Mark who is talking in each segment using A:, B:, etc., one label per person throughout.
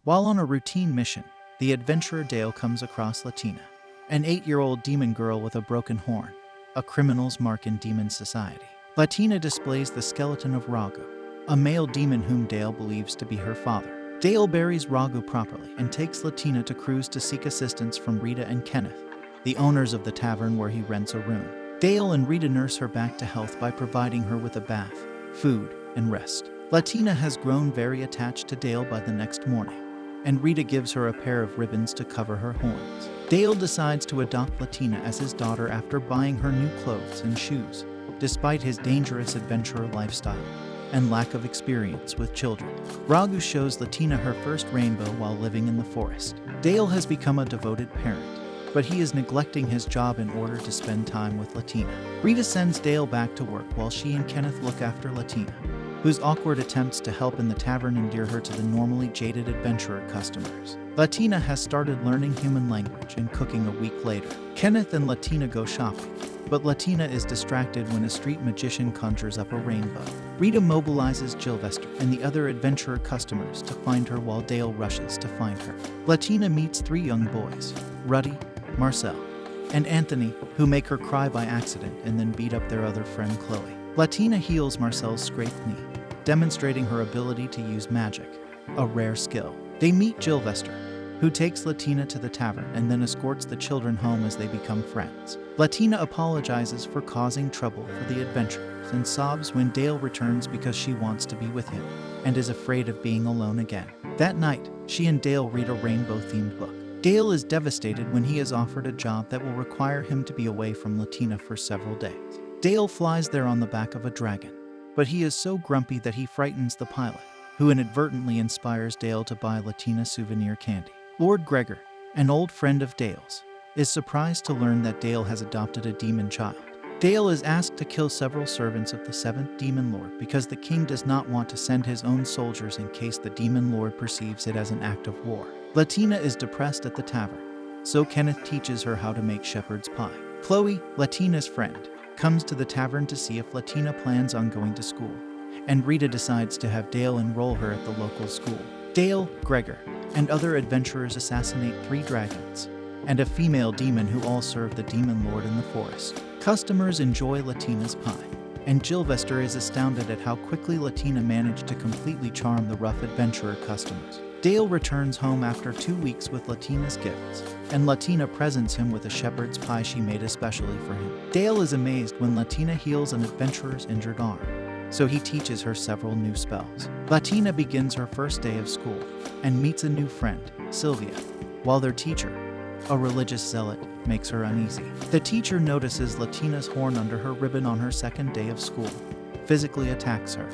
A: While on a routine mission, the adventurer Dale comes across Latina, an 8-year-old demon girl with a broken horn, a criminal's mark in demon society. Latina displays the skeleton of Ragu, a male demon whom Dale believes to be her father. Dale buries Ragu properly and takes Latina to cruise to seek assistance from Rita and Kenneth, the owners of the tavern where he rents a room. Dale and Rita nurse her back to health by providing her with a bath, food, and rest. Latina has grown very attached to Dale by the next morning, and Rita gives her a pair of ribbons to cover her horns. Dale decides to adopt Latina as his daughter after buying her new clothes and shoes, despite his dangerous adventurer lifestyle and lack of experience with children. Ragu shows Latina her first rainbow while living in the forest. Dale has become a devoted parent, but he is neglecting his job in order to spend time with Latina. Rita sends Dale back to work while she and Kenneth look after Latina, whose awkward attempts to help in the tavern endear her to the normally jaded adventurer customers. Latina has started learning human language and cooking a week later. Kenneth and Latina go shopping, but Latina is distracted when a street magician conjures up a rainbow. Rita mobilizes Gilvester and the other adventurer customers to find her while Dale rushes to find her. Latina meets 3 young boys, Ruddy, Marcel, and Anthony, who make her cry by accident and then beat up their other friend Chloe. Latina heals Marcel's scraped knee, demonstrating her ability to use magic, a rare skill. They meet Gilvester, who takes Latina to the tavern and then escorts the children home as they become friends. Latina apologizes for causing trouble for the adventurers and sobs when Dale returns because she wants to be with him and is afraid of being alone again. That night, she and Dale read a rainbow-themed book. Dale is devastated when he is offered a job that will require him to be away from Latina for several days. Dale flies there on the back of a dragon, but he is so grumpy that he frightens the pilot, who inadvertently inspires Dale to buy Latina souvenir candy. Lord Gregor, an old friend of Dale's, is surprised to learn that Dale has adopted a demon child. Dale is asked to kill several servants of the 7th Demon Lord because the king does not want to send his own soldiers in case the Demon Lord perceives it as an act of war. Latina is depressed at the tavern, so Kenneth teaches her how to make shepherd's pie. Chloe, Latina's friend, comes to the tavern to see if Latina plans on going to school, and Rita decides to have Dale enroll her at the local school. Dale, Gregor, and other adventurers assassinate 3 dragons and a female demon who all serve the Demon Lord in the forest. Customers enjoy Latina's pie, and Gilvester is astounded at how quickly Latina managed to completely charm the rough adventurer customers. Dale returns home after 2 weeks with Latina's gifts, and Latina presents him with a shepherd's pie she made especially for him. Dale is amazed when Latina heals an adventurer's injured arm, so he teaches her several new spells. Latina begins her first day of school and meets a new friend, Sylvia, while their teacher, a religious zealot, makes her uneasy. The teacher notices Latina's horn under her ribbon on her second day of school, physically attacks her,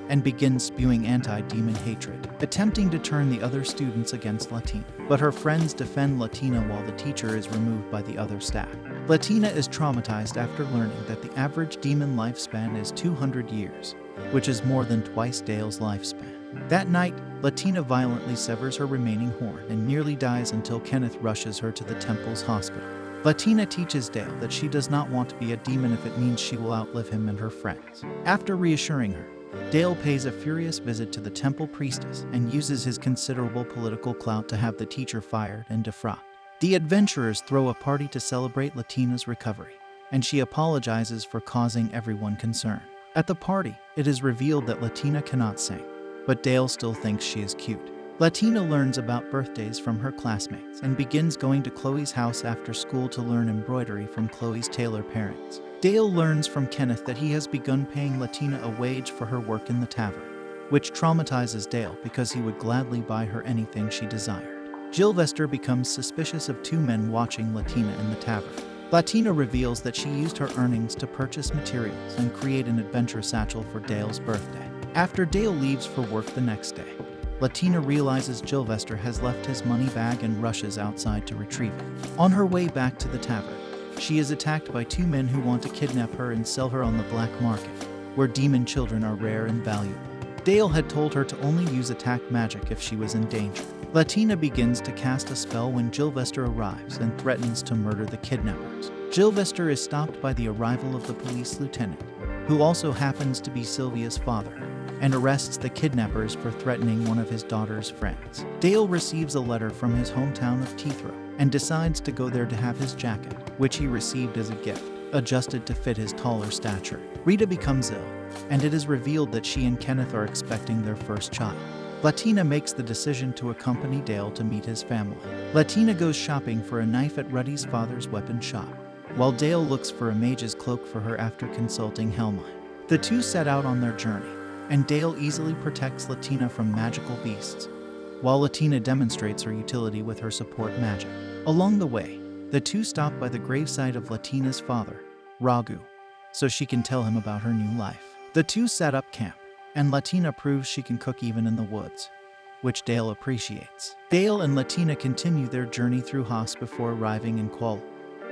A: and begins spewing anti-demon hatred, attempting to turn the other students against Latina. But her friends defend Latina while the teacher is removed by the other staff. Latina is traumatized after learning that the average demon lifespan is 200 years, which is more than twice Dale's lifespan. That night, Latina violently severs her remaining horn and nearly dies until Kenneth rushes her to the temple's hospital. Latina teaches Dale that she does not want to be a demon if it means she will outlive him and her friends. After reassuring her, Dale pays a furious visit to the temple priestess and uses his considerable political clout to have the teacher fired and defrocked. The adventurers throw a party to celebrate Latina's recovery, and she apologizes for causing everyone concern. At the party, it is revealed that Latina cannot sing, but Dale still thinks she is cute. Latina learns about birthdays from her classmates and begins going to Chloe's house after school to learn embroidery from Chloe's tailor parents. Dale learns from Kenneth that he has begun paying Latina a wage for her work in the tavern, which traumatizes Dale because he would gladly buy her anything she desired. Gilvester becomes suspicious of 2 men watching Latina in the tavern. Latina reveals that she used her earnings to purchase materials and create an adventure satchel for Dale's birthday. After Dale leaves for work the next day, Latina realizes Gilvester has left his money bag and rushes outside to retrieve it. On her way back to the tavern, she is attacked by 2 men who want to kidnap her and sell her on the black market, where demon children are rare and valuable. Dale had told her to only use attack magic if she was in danger. Latina begins to cast a spell when Gilvester arrives and threatens to murder the kidnappers. Gilvester is stopped by the arrival of the police lieutenant, who also happens to be Sylvia's father, and arrests the kidnappers for threatening one of his daughter's friends. Dale receives a letter from his hometown of Teethro and decides to go there to have his jacket, which he received as a gift, adjusted to fit his taller stature. Rita becomes ill, and it is revealed that she and Kenneth are expecting their first child. Latina makes the decision to accompany Dale to meet his family. Latina goes shopping for a knife at Ruddy's father's weapon shop, while Dale looks for a mage's cloak for her after consulting Helmine. The two set out on their journey, and Dale easily protects Latina from magical beasts, while Latina demonstrates her utility with her support magic. Along the way, the two stop by the gravesite of Latina's father, Raghu, so she can tell him about her new life. The two set up camp, and Latina proves she can cook even in the woods, which Dale appreciates. Dale and Latina continue their journey through Haas before arriving in Kuala,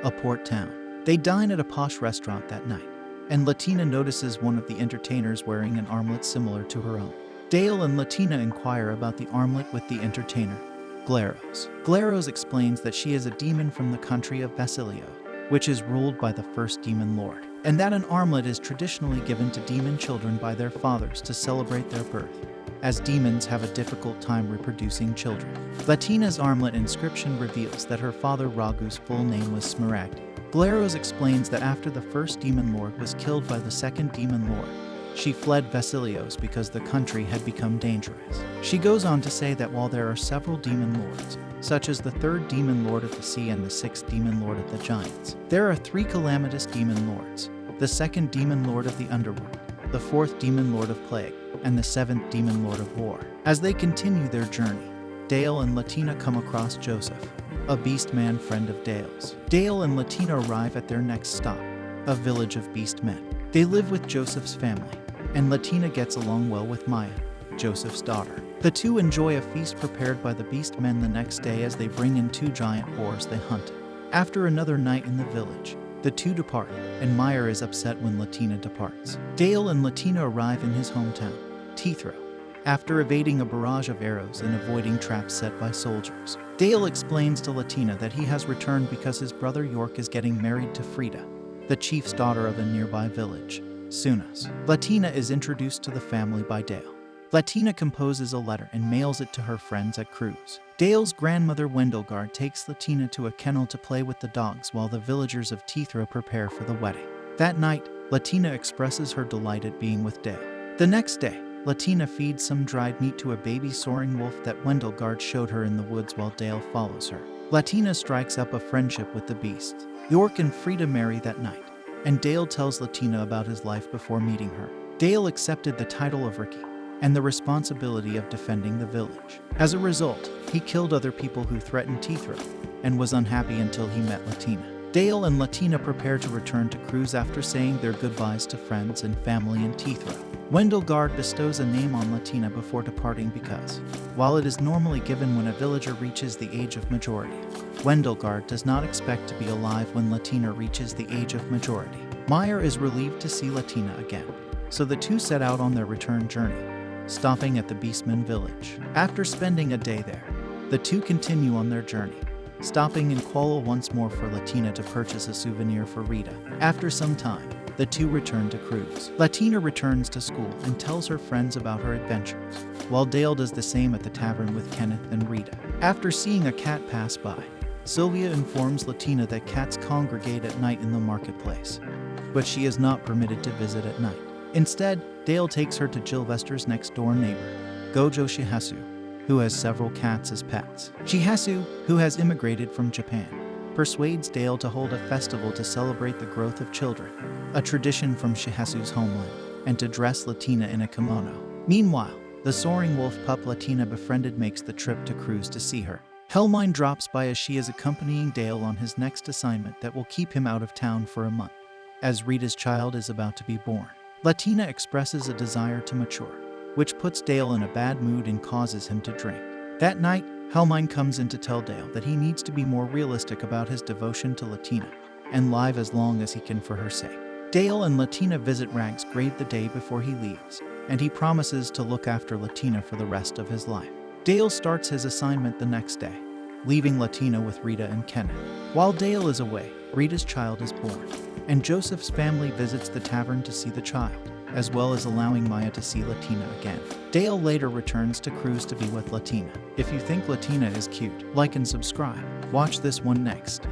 A: a port town. They dine at a posh restaurant that night, and Latina notices one of the entertainers wearing an armlet similar to her own. Dale and Latina inquire about the armlet with the entertainer, Glaros. Glaros explains that she is a demon from the country of Basilio, which is ruled by the first demon lord, and that an armlet is traditionally given to demon children by their fathers to celebrate their birth, as demons have a difficult time reproducing children. Latina's armlet inscription reveals that her father Raghu's full name was Smaragd. Glaros explains that after the first demon lord was killed by the second demon lord, she fled Vasilios because the country had become dangerous. She goes on to say that while there are several demon lords, such as the third demon lord of the sea and the sixth demon lord of the giants, there are three calamitous demon lords: the second demon lord of the underworld, the fourth demon lord of plague, and the seventh demon lord of war. As they continue their journey, Dale and Latina come across Joseph, a beast man friend of Dale's. Dale and Latina arrive at their next stop, a village of beast men. They live with Joseph's family, and Latina gets along well with Maya, Joseph's daughter. The two enjoy a feast prepared by the beast men the next day as they bring in two giant boars they hunted. After another night in the village, the two depart, and Meyer is upset when Latina departs. Dale and Latina arrive in his hometown, Teethro, after evading a barrage of arrows and avoiding traps set by soldiers. Dale explains to Latina that he has returned because his brother York is getting married to Frida, the chief's daughter of a nearby village, Sunas. Latina is introduced to the family by Dale. Latina composes a letter and mails it to her friends at Cruz. Dale's grandmother Wendelgard takes Latina to a kennel to play with the dogs while the villagers of Teethro prepare for the wedding. That night, Latina expresses her delight at being with Dale. The next day, Latina feeds some dried meat to a baby soaring wolf that Wendelgard showed her in the woods while Dale follows her. Latina strikes up a friendship with the beast. York and Frida marry that night, and Dale tells Latina about his life before meeting her. Dale accepted the title of Ricky and the responsibility of defending the village. As a result, he killed other people who threatened Teethro and was unhappy until he met Latina. Dale and Latina prepare to return to Cruz after saying their goodbyes to friends and family in Teethro. Wendelgard bestows a name on Latina before departing because, while it is normally given when a villager reaches the age of majority, Wendelgard does not expect to be alive when Latina reaches the age of majority. Meyer is relieved to see Latina again, so the two set out on their return journey, stopping at the Beastman village. After spending a day there, the two continue on their journey, stopping in Kuala once more for Latina to purchase a souvenir for Rita. After some time, the two return to Cruz. Latina returns to school and tells her friends about her adventures, while Dale does the same at the tavern with Kenneth and Rita. After seeing a cat pass by, Sylvia informs Latina that cats congregate at night in the marketplace, but she is not permitted to visit at night. Instead, Dale takes her to Gilvester's next-door neighbor, Gojo Shihasu, who has several cats as pets. Shihasu, who has immigrated from Japan, persuades Dale to hold a festival to celebrate the growth of children, a tradition from Shihasu's homeland, and to dress Latina in a kimono. Meanwhile, the soaring wolf pup Latina befriended makes the trip to Cruz to see her. Helmine drops by as she is accompanying Dale on his next assignment that will keep him out of town for a month, as Rita's child is about to be born. Latina expresses a desire to mature, which puts Dale in a bad mood and causes him to drink. That night, Helmine comes in to tell Dale that he needs to be more realistic about his devotion to Latina and live as long as he can for her sake. Dale and Latina visit Rag's grave the day before he leaves, and he promises to look after Latina for the rest of his life. Dale starts his assignment the next day, leaving Latina with Rita and Kenneth. While Dale is away, Rita's child is born, and Joseph's family visits the tavern to see the child. as well as allowing Maya to see Latina again. Dale later returns to Cruz to be with Latina. If you think Latina is cute, like and subscribe. Watch this one next.